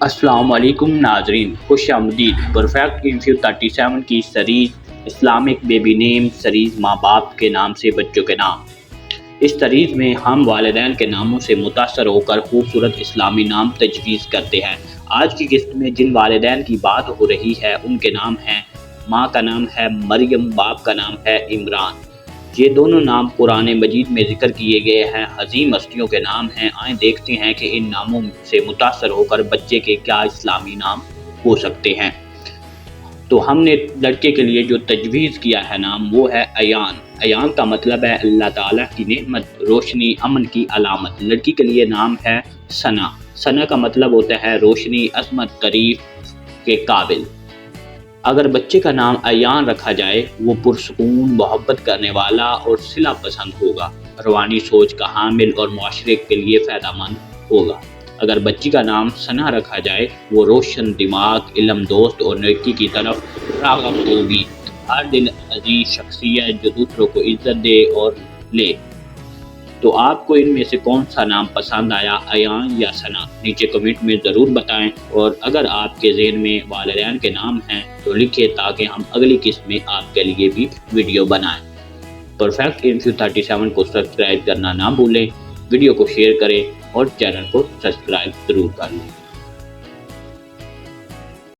السلام علیکم ناظرین، خوش آمدید۔ پرفیکٹ انفیو 37 کی سیریز اسلامک بیبی نیم سیریز ماں باپ کے نام سے بچوں کے نام۔ اس سیریز میں ہم والدین کے ناموں سے متاثر ہو کر خوبصورت اسلامی نام تجویز کرتے ہیں۔ آج کی قسط میں جن والدین کی بات ہو رہی ہے ان کے نام ہیں، ماں کا نام ہے مریم، باپ کا نام ہے عمران۔ یہ دونوں نام قرآن مجید میں ذکر کیے گئے ہیں، عظیم ہستیوں کے نام ہیں۔ آئیں دیکھتے ہیں کہ ان ناموں سے متاثر ہو کر بچے کے کیا اسلامی نام ہو سکتے ہیں۔ تو ہم نے لڑکے کے لیے جو تجویز کیا ہے نام وہ ہے ایان۔ ایان کا مطلب ہے اللہ تعالیٰ کی نعمت، روشنی، امن کی علامت۔ لڑکی کے لیے نام ہے ثنا۔ ثنا کا مطلب ہوتا ہے روشنی، عظمت، تعریف کے قابل۔ اگر بچے کا نام ایان رکھا جائے وہ پرسکون، محبت کرنے والا اور صلہ پسند ہوگا، روحانی سوچ کا حامل اور معاشرے کے لیے فائدہ مند ہوگا۔ اگر بچی کا نام ثنا رکھا جائے وہ روشن دماغ، علم دوست اور نیکی کی طرف راغب ہوگی، ہر دل عزیز شخصیت جو دوسروں کو عزت دے اور لے۔ تو آپ کو ان میں سے کون سا نام پسند آیا، ایان یا ثنا؟ نیچے کمنٹ میں ضرور بتائیں، اور اگر آپ کے ذہن میں والدین کے نام ہیں تو لکھیں تاکہ ہم اگلی قسط میں آپ کے لیے بھی ویڈیو بنائیں۔ پرفیکٹ انفیو 37 کو سبسکرائب کرنا نہ بھولیں، ویڈیو کو شیئر کریں اور چینل کو سبسکرائب ضرور کر لیں۔